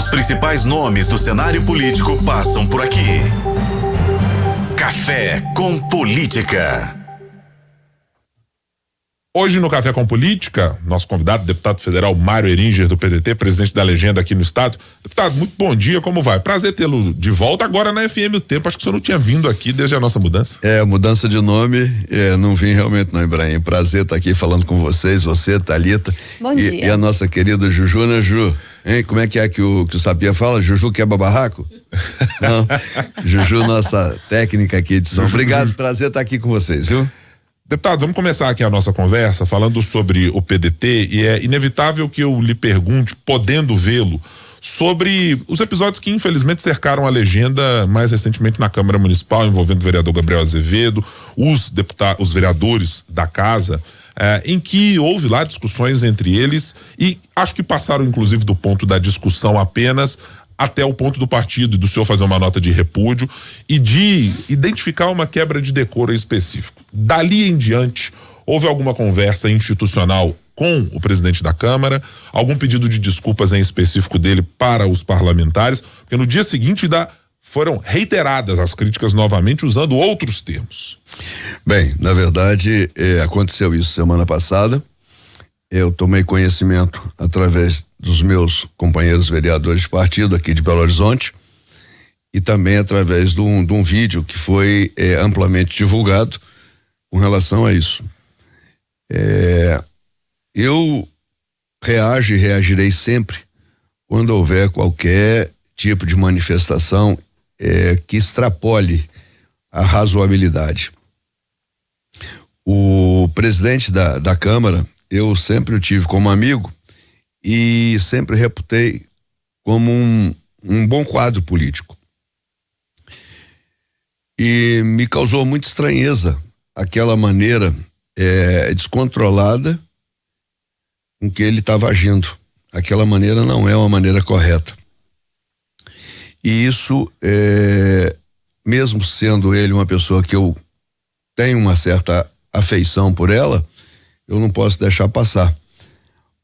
Os principais nomes do cenário político passam por aqui. Café com Política. Hoje no Café com Política, nosso convidado, deputado federal Mário Heringer, do PDT, presidente da legenda aqui no estado. Deputado, muito bom dia, como vai? Prazer tê-lo de volta agora na FM O Tempo. Acho que o senhor não tinha vindo aqui desde a nossa mudança. Mudança de nome, não vim realmente não, Ibrahim. Prazer estar aqui falando com vocês, você, Thalita. Bom dia. E a nossa querida Juju, né, Ju? Hein? Como é que o Sapia fala? Juju quebra barraco? Não. Juju, nossa técnica aqui de som. Obrigado, prazer estar aqui com vocês, viu? Deputado, vamos começar aqui a nossa conversa falando sobre o PDT, e é inevitável que eu lhe pergunte, podendo vê-lo, sobre os episódios que infelizmente cercaram a legenda mais recentemente na Câmara Municipal, envolvendo o vereador Gabriel Azevedo, os vereadores da casa, em que houve lá discussões entre eles e acho que passaram inclusive do ponto da discussão apenas até o ponto do partido e do senhor fazer uma nota de repúdio e de identificar uma quebra de decoro específico. Dali em diante, houve alguma conversa institucional com o presidente da Câmara, algum pedido de desculpas em específico dele para os parlamentares, porque no dia seguinte foram reiteradas as críticas novamente usando outros termos. Bem, na verdade, aconteceu isso semana passada. Eu tomei conhecimento através dos meus companheiros vereadores de partido aqui de Belo Horizonte e também através de um vídeo que foi amplamente divulgado com relação a isso. Eu reajo e reagirei sempre quando houver qualquer tipo de manifestação que extrapole a razoabilidade. O presidente da Câmara, eu sempre o tive como amigo e sempre reputei como um bom quadro político. E me causou muita estranheza aquela maneira descontrolada com que ele estava agindo. Aquela maneira não é uma maneira correta. E isso, mesmo sendo ele uma pessoa que eu tenho uma certa afeição por ela, eu não posso deixar passar,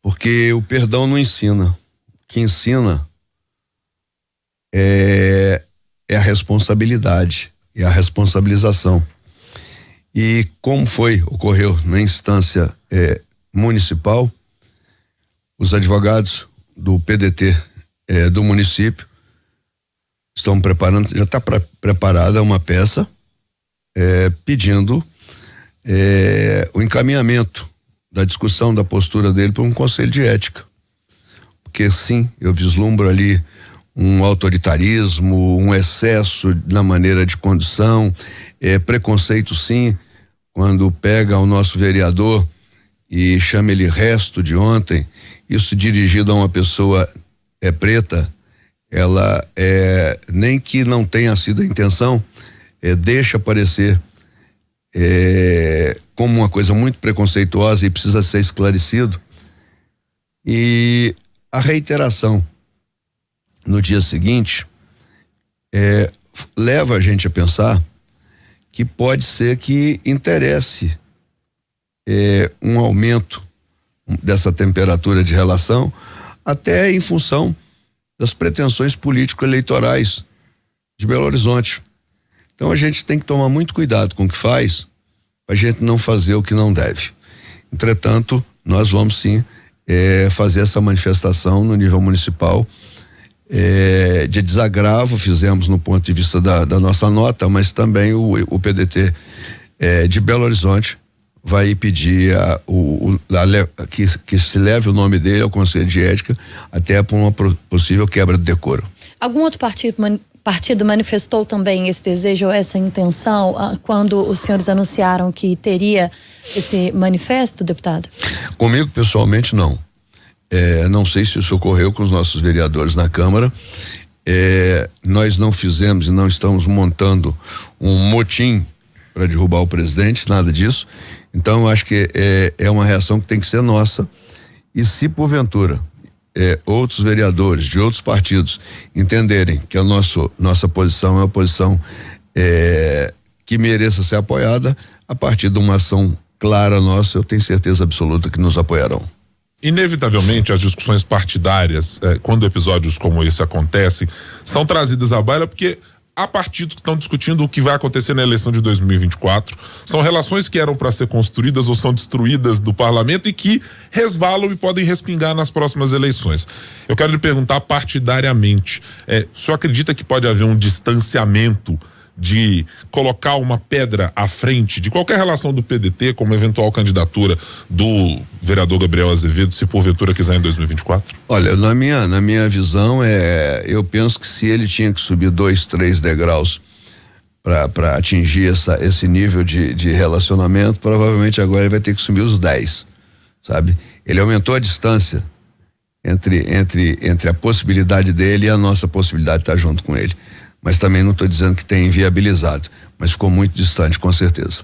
porque o perdão não ensina. O que ensina é a responsabilidade e a responsabilização. E como ocorreu na instância municipal, os advogados do PDT do município estão preparando, já está preparada uma peça pedindo o encaminhamento da discussão da postura dele para um conselho de ética, porque sim, eu vislumbro ali um autoritarismo, um excesso na maneira de condução, preconceito sim, quando pega o nosso vereador e chama ele resto de ontem, isso dirigido a uma pessoa preta, ela nem que não tenha sido a intenção, deixa parecer como uma coisa muito preconceituosa e precisa ser esclarecido. E a reiteração no dia seguinte leva a gente a pensar que pode ser que interesse um aumento dessa temperatura de relação, até em função das pretensões político-eleitorais de Belo Horizonte. Então a gente tem que tomar muito cuidado com o que faz, para a gente não fazer o que não deve. Entretanto, nós vamos sim fazer essa manifestação no nível municipal de desagravo, fizemos no ponto de vista da nossa nota, mas também o PDT de Belo Horizonte vai pedir que se leve o nome dele ao Conselho de Ética até por uma possível quebra de decoro. Algum outro partido manifestou também esse desejo ou essa intenção quando os senhores anunciaram que teria esse manifesto, deputado? Comigo pessoalmente não. Não sei se isso ocorreu com os nossos vereadores na Câmara. Nós não fizemos e não estamos montando um motim para derrubar o presidente, nada disso. Então eu acho que é uma reação que tem que ser nossa. E se porventura outros vereadores de outros partidos entenderem que a nossa posição é uma posição que mereça ser apoiada, a partir de uma ação clara nossa, eu tenho certeza absoluta que nos apoiarão. Inevitavelmente, as discussões partidárias, quando episódios como esse acontecem, são trazidas à baila porque há partidos que estão discutindo o que vai acontecer na eleição de 2024. São relações que eram para ser construídas ou são destruídas do parlamento e que resvalam e podem respingar nas próximas eleições. Eu quero lhe perguntar partidariamente, o senhor acredita que pode haver um distanciamento de colocar uma pedra à frente de qualquer relação do PDT como eventual candidatura do vereador Gabriel Azevedo, se porventura quiser em 2024? Olha, na minha visão, eu penso que se ele tinha que subir 2, 3 degraus para atingir esse nível de relacionamento, provavelmente agora ele vai ter que subir os 10, sabe? Ele aumentou a distância entre a possibilidade dele e a nossa possibilidade de estar junto com ele. Mas também não estou dizendo que tem inviabilizado, mas ficou muito distante, com certeza.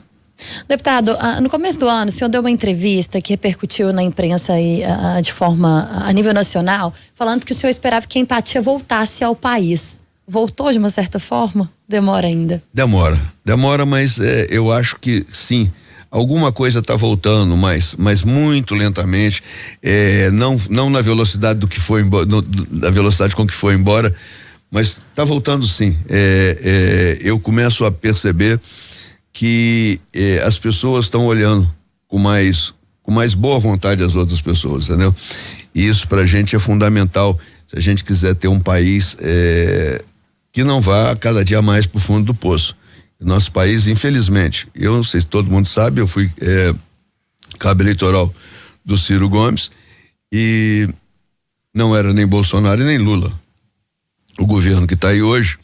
Deputado, no começo do ano, o senhor deu uma entrevista que repercutiu na imprensa aí, de forma a nível nacional, falando que o senhor esperava que a empatia voltasse ao país. Voltou de uma certa forma? Demora ainda? Demora, mas eu acho que sim. Alguma coisa está voltando, mas muito lentamente, não na velocidade do que foi da velocidade com que foi embora, mas está voltando sim. Eu começo a perceber que as pessoas estão olhando com mais boa vontade as outras pessoas, entendeu? E isso pra gente é fundamental se a gente quiser ter um país que não vá cada dia mais pro fundo do poço. Nosso país, infelizmente, eu não sei se todo mundo sabe, eu fui cabo eleitoral do Ciro Gomes e não era nem Bolsonaro e nem Lula. O governo que está aí hoje,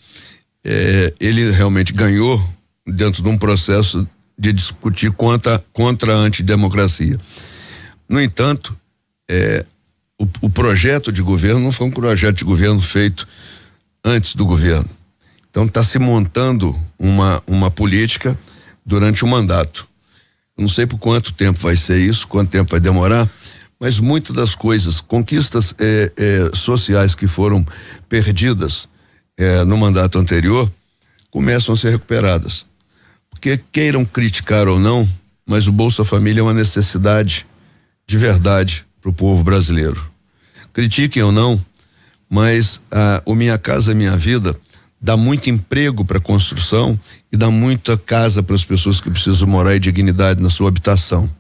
ele realmente ganhou dentro de um processo de discutir contra a antidemocracia. No entanto, o projeto de governo não foi um projeto de governo feito antes do governo. Então está se montando uma política durante o mandato. Eu não sei por quanto tempo vai ser isso, quanto tempo vai demorar, mas muitas das coisas, conquistas sociais que foram perdidas no mandato anterior, começam a ser recuperadas. Porque queiram criticar ou não, mas o Bolsa Família é uma necessidade de verdade para o povo brasileiro. Critiquem ou não, mas o Minha Casa Minha Vida dá muito emprego para construção e dá muita casa para as pessoas que precisam morar em dignidade na sua habitação.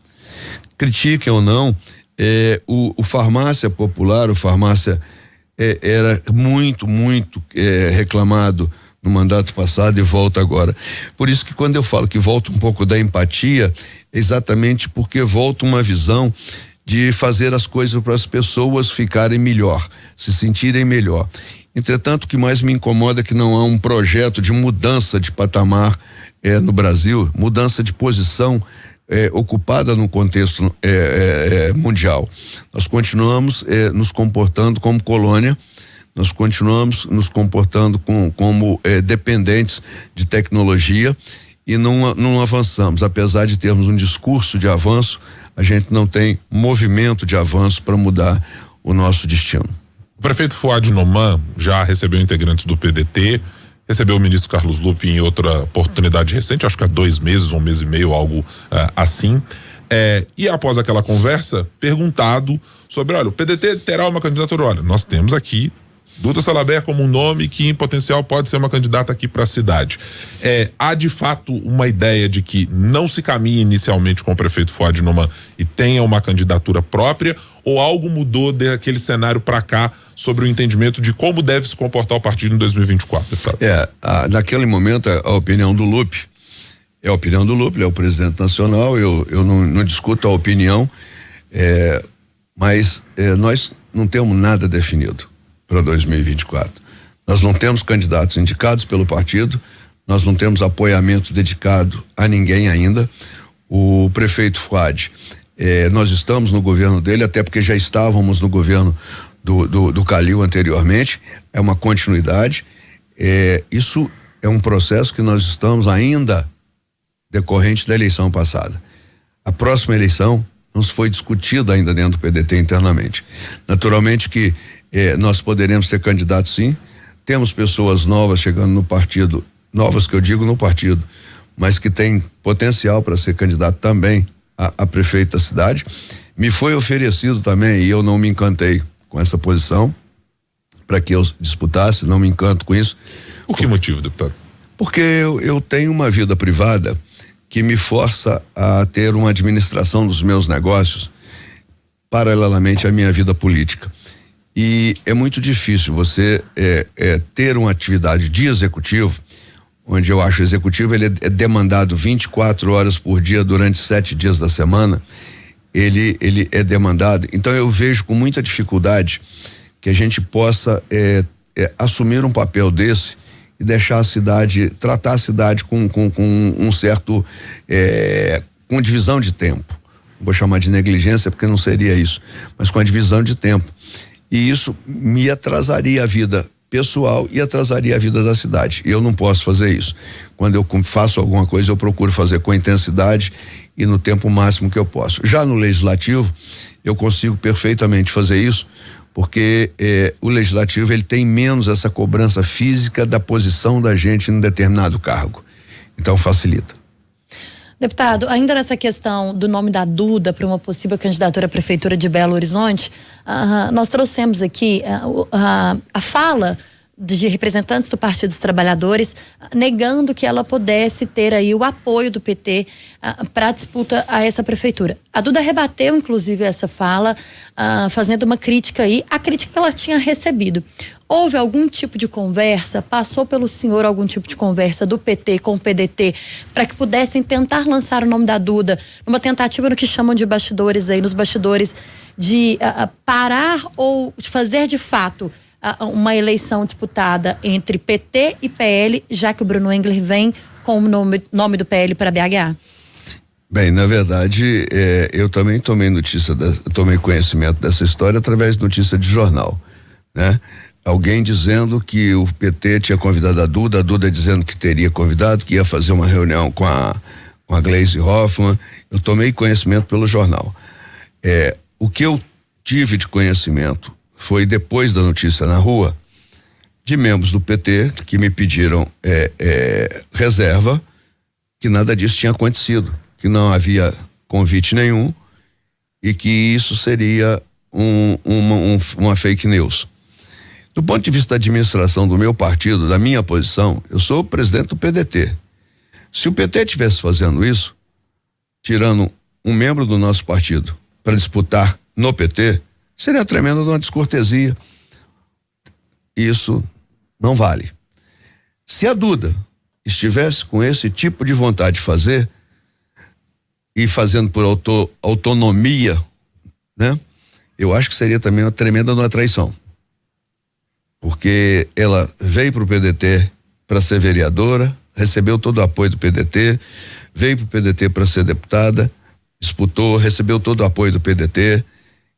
Critiquem ou não, o farmácia popular, o farmácia era muito reclamado no mandato passado e volta agora. Por isso que quando eu falo que volta um pouco da empatia, é exatamente porque volta uma visão de fazer as coisas para as pessoas ficarem melhor, se sentirem melhor. Entretanto, o que mais me incomoda é que não há um projeto de mudança de patamar no Brasil, mudança de posição ocupada no contexto mundial. Nós continuamos nos comportando como colônia, nós continuamos nos comportando como dependentes de tecnologia e não avançamos. Apesar de termos um discurso de avanço, a gente não tem movimento de avanço para mudar o nosso destino. O prefeito Fuad Noman já recebeu integrantes do PDT, recebeu o ministro Carlos Lupe em outra oportunidade recente, acho que há 2 meses, 1 mês e meio, algo assim. E após aquela conversa, perguntado sobre, olha, o PDT terá uma candidatura, olha, nós temos aqui Duda Salabert como um nome que em potencial pode ser uma candidata aqui para a cidade. Há de fato uma ideia de que não se caminhe inicialmente com o prefeito Fuad Noman e tenha uma candidatura própria, ou algo mudou daquele cenário para cá sobre o entendimento de como deve se comportar o partido em 2024? Naquele momento a opinião do Lupe é a opinião do Lupe, ele é o presidente nacional, eu não discuto a opinião, mas nós não temos nada definido para 2024. Nós não temos candidatos indicados pelo partido, nós não temos apoiamento dedicado a ninguém ainda. O prefeito Fuad, nós estamos no governo dele, até porque já estávamos no governo do Calil anteriormente, é uma continuidade. Isso é um processo que nós estamos ainda decorrente da eleição passada. A próxima eleição não se foi discutida ainda dentro do PDT internamente. Naturalmente que nós poderemos ter candidatos sim, temos pessoas novas chegando no partido, novas que eu digo no partido, mas que tem potencial para ser candidato também a prefeito da cidade. Me foi oferecido também, e eu não me encantei com essa posição, para que eu disputasse, não me encanto com isso. Por que motivo, deputado? Porque eu tenho uma vida privada que me força a ter uma administração dos meus negócios paralelamente à minha vida política. E é muito difícil você ter uma atividade de executivo, onde eu acho o executivo ele é demandado 24 horas por dia durante 7 dias da semana. Ele é demandado. Então eu vejo com muita dificuldade que a gente possa assumir um papel desse e deixar a cidade, tratar a cidade com um certo, com divisão de tempo. Não vou chamar de negligência porque não seria isso, mas com a divisão de tempo. E isso me atrasaria a vida pessoal e atrasaria a vida da cidade. E eu não posso fazer isso. Quando eu faço alguma coisa, eu procuro fazer com intensidade e no tempo máximo que eu posso. Já no legislativo, eu consigo perfeitamente fazer isso, porque o legislativo ele tem menos essa cobrança física da posição da gente em determinado cargo. Então facilita. Deputado, ainda nessa questão do nome da Duda para uma possível candidatura à Prefeitura de Belo Horizonte, nós trouxemos aqui a fala de representantes do Partido dos Trabalhadores negando que ela pudesse ter aí o apoio do PT para a disputa a essa prefeitura. A Duda rebateu inclusive essa fala, fazendo uma crítica aí, a crítica que ela tinha recebido. Houve algum tipo de conversa, passou pelo senhor algum tipo de conversa do PT com o PDT para que pudessem tentar lançar o nome da Duda numa tentativa no que chamam de bastidores aí, nos bastidores de parar ou de fazer de fato uma eleição disputada entre PT e PL, já que o Bruno Engler vem com o nome do PL para BH? Bem, na verdade, eu também tomei conhecimento dessa história através de notícia de jornal, né? Alguém dizendo que o PT tinha convidado a Duda dizendo que teria convidado, que ia fazer uma reunião com a Gleisi Hoffmann. Eu tomei conhecimento pelo jornal. O que eu tive de conhecimento foi depois da notícia na rua, de membros do PT que me pediram reserva, que nada disso tinha acontecido, que não havia convite nenhum e que isso seria uma fake news. Do ponto de vista da administração do meu partido, da minha posição, eu sou o presidente do PDT. Se o PT estivesse fazendo isso, tirando um membro do nosso partido para disputar no PT, seria tremenda uma descortesia. Isso não vale. Se a Duda estivesse com esse tipo de vontade de fazer e fazendo por autonomia, né? Eu acho que seria também uma tremenda uma traição. Porque ela veio para o PDT para ser vereadora, recebeu todo o apoio do PDT, veio para o PDT para ser deputada, disputou, recebeu todo o apoio do PDT,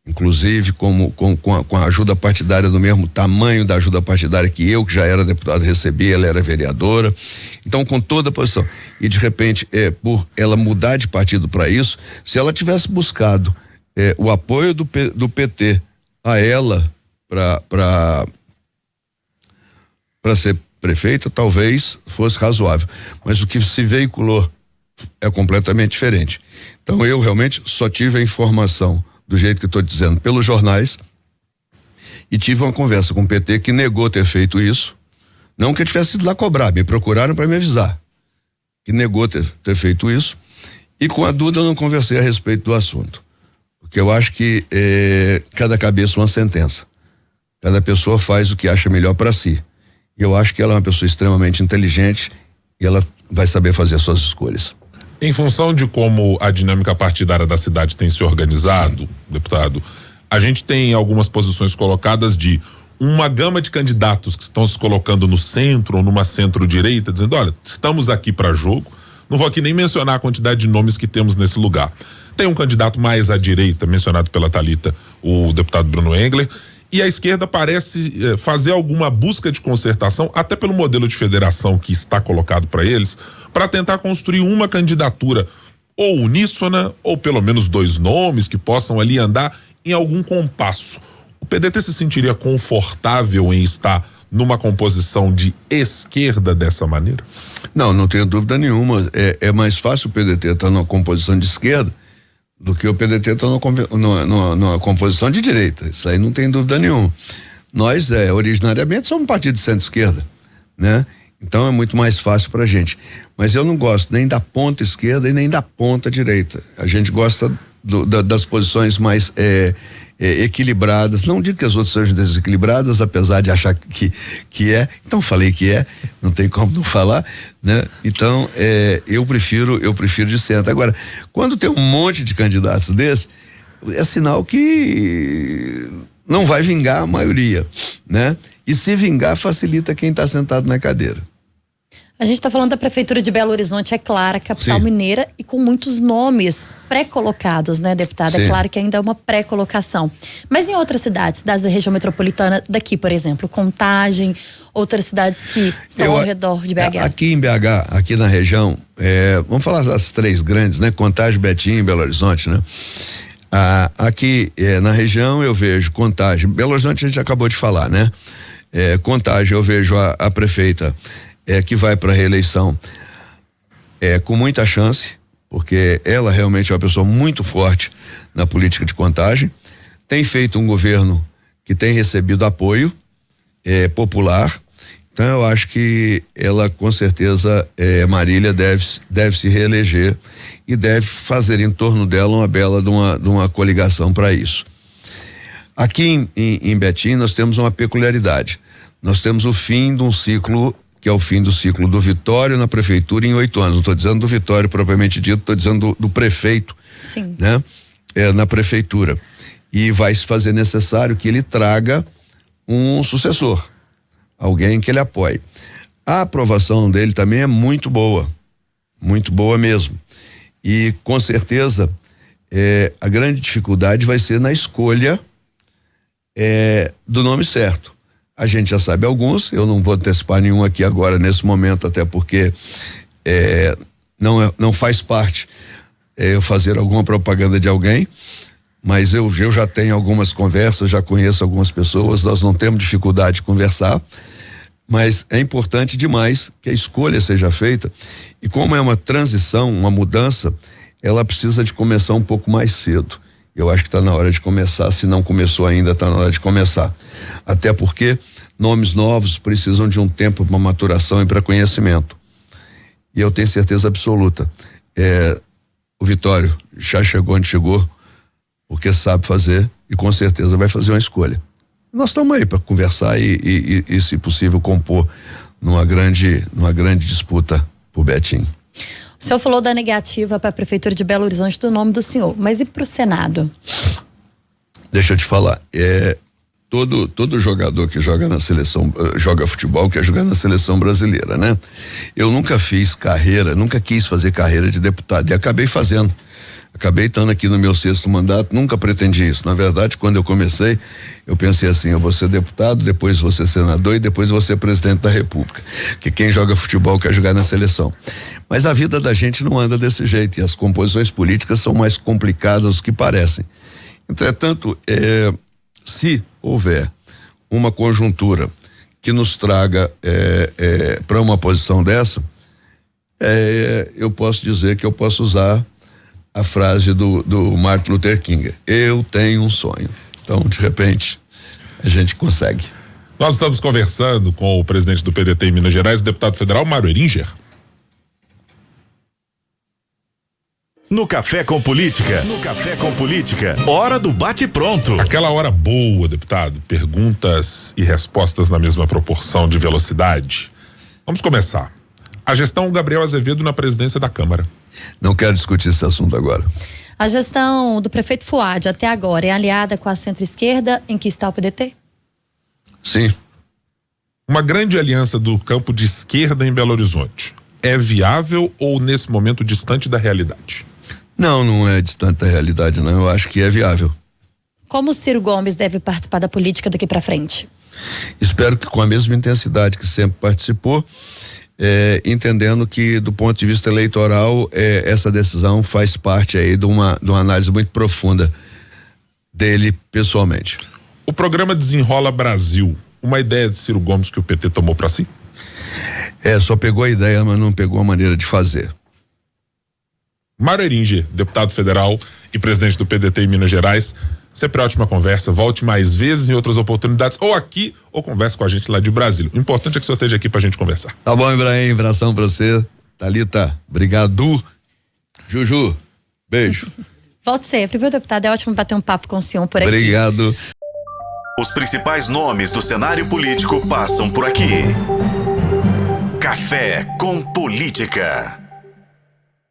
inclusive com a ajuda partidária do mesmo tamanho da ajuda partidária que eu, que já era deputado, recebi, ela era vereadora. Então, com toda a posição. E de repente, por ela mudar de partido para isso, se ela tivesse buscado o apoio do PT a ela para ser prefeita, talvez fosse razoável, mas o que se veiculou é completamente diferente. Então eu realmente só tive a informação do jeito que estou dizendo pelos jornais e tive uma conversa com o PT que negou ter feito isso, não que eu tivesse ido lá cobrar, me procuraram para me avisar que negou ter feito isso, e com a Duda eu não conversei a respeito do assunto, porque eu acho que cada cabeça uma sentença, cada pessoa faz o que acha melhor para si. Eu acho que ela é uma pessoa extremamente inteligente e ela vai saber fazer as suas escolhas. Em função de como a dinâmica partidária da cidade tem se organizado, deputado, a gente tem algumas posições colocadas de uma gama de candidatos que estão se colocando no centro ou numa centro-direita, dizendo, olha, estamos aqui para jogo, não vou aqui nem mencionar a quantidade de nomes que temos nesse lugar. Tem um candidato mais à direita, mencionado pela Thalita, o deputado Bruno Engler, e a esquerda parece fazer alguma busca de concertação, até pelo modelo de federação que está colocado para eles, para tentar construir uma candidatura ou uníssona, ou pelo menos 2 nomes que possam ali andar em algum compasso. O PDT se sentiria confortável em estar numa composição de esquerda dessa maneira? Não tenho dúvida nenhuma. É mais fácil o PDT estar numa composição de esquerda do que o PDT está numa composição de direita. Isso aí não tem dúvida nenhuma. Nós, originariamente, somos um partido de centro-esquerda, né? Então é muito mais fácil pra gente. Mas eu não gosto nem da ponta esquerda e nem da ponta direita. A gente gosta das posições mais equilibradas. Não digo que as outras sejam desequilibradas, apesar de achar que é. Então falei que é, não tem como não falar, né? Então eu prefiro de centro. Agora, quando tem um monte de candidatos desses, é sinal que não vai vingar a maioria, né? E se vingar, facilita quem está sentado na cadeira. A gente está falando da Prefeitura de Belo Horizonte, é claro, capital Sim. mineira, e com muitos nomes pré-colocados, né, deputada? Sim. É claro que ainda é uma pré-colocação. Mas em outras cidades da região metropolitana, daqui, por exemplo, Contagem, outras cidades que estão ao redor de BH. Aqui em BH, aqui na região, vamos falar das três grandes, né? Contagem, Betim e Belo Horizonte, né? Aqui na região eu vejo Contagem, Belo Horizonte a gente acabou de falar, né? Contagem eu vejo a prefeita que vai para a reeleição com muita chance, porque ela realmente é uma pessoa muito forte na política de Contagem, tem feito um governo que tem recebido apoio popular, então eu acho que ela com certeza, Marília deve se reeleger e deve fazer em torno dela uma bela de uma coligação para isso. Aqui em Betim nós temos uma peculiaridade, nós temos o fim de um ciclo, que é o fim do ciclo do Vitório na prefeitura em 8 anos. Não estou dizendo do Vitório propriamente dito, estou dizendo do prefeito. Sim. Né? Na prefeitura. E vai se fazer necessário que ele traga um sucessor, alguém que ele apoie. A aprovação dele também é muito boa mesmo. E com certeza a grande dificuldade vai ser na escolha do nome certo. A gente já sabe alguns, eu não vou antecipar nenhum aqui agora nesse momento, até porque não faz parte eu fazer alguma propaganda de alguém, mas eu já tenho algumas conversas, já conheço algumas pessoas, nós não temos dificuldade de conversar, mas é importante demais que a escolha seja feita, e como é uma transição, uma mudança, ela precisa de começar um pouco mais cedo. Eu acho que está na hora de começar, se não começou ainda, está na hora de começar. Até porque nomes novos precisam de um tempo para maturação e para conhecimento. E eu tenho certeza absoluta, o Vitório já chegou onde chegou, porque sabe fazer e com certeza vai fazer uma escolha. Nós estamos aí para conversar e, se possível, compor numa grande disputa por Betim. O senhor falou da negativa para a Prefeitura de Belo Horizonte do nome do senhor, mas e para o Senado? Deixa eu te falar, todo jogador que joga na seleção, joga futebol, quer jogar na seleção brasileira, né? Eu nunca quis fazer carreira de deputado e acabei fazendo. Acabei estando aqui no meu 6º mandato, nunca pretendi isso. Na verdade, quando eu comecei, eu pensei assim, eu vou ser deputado, depois vou ser senador e depois vou ser presidente da República. Que quem joga futebol quer jogar na seleção. Mas a vida da gente não anda desse jeito e as composições políticas são mais complicadas do que parecem. Entretanto, se houver uma conjuntura que nos traga para uma posição dessa, eu posso dizer que eu posso usar a frase do Martin Luther King: eu tenho um sonho. Então, de repente, a gente consegue. Nós estamos conversando com o presidente do PDT em Minas Gerais, o deputado federal Mário Eringer. No Café com Política, hora do bate-pronto. Aquela hora boa, deputado, perguntas e respostas na mesma proporção de velocidade. Vamos começar. A gestão Gabriel Azevedo na presidência da Câmara. Não quero discutir esse assunto agora. A gestão do prefeito Fuad até agora é aliada com a centro-esquerda em que está o PDT? Sim. Uma grande aliança do campo de esquerda em Belo Horizonte é viável ou nesse momento distante da realidade? Não é distante da realidade, não. Eu acho que é viável. Como o Ciro Gomes deve participar da política daqui para frente? Espero que com a mesma intensidade que sempre participou, entendendo que do ponto de vista eleitoral essa decisão faz parte aí de uma análise muito profunda dele pessoalmente. O programa Desenrola Brasil, uma ideia de Ciro Gomes que o PT tomou para si? Só pegou a ideia, mas não pegou a maneira de fazer. Mário Heringer, deputado federal e presidente do PDT em Minas Gerais. Sempre ótima conversa, volte mais vezes em outras oportunidades, ou aqui, ou converse com a gente lá de Brasília. O importante é que o senhor esteja aqui pra gente conversar. Tá bom, Ibrahim, abração pra você. Thalita, obrigado. Juju, beijo. Volte sempre, viu, deputado? É ótimo bater um papo com o senhor por aqui. Obrigado. Os principais nomes do cenário político passam por aqui. Café com Política.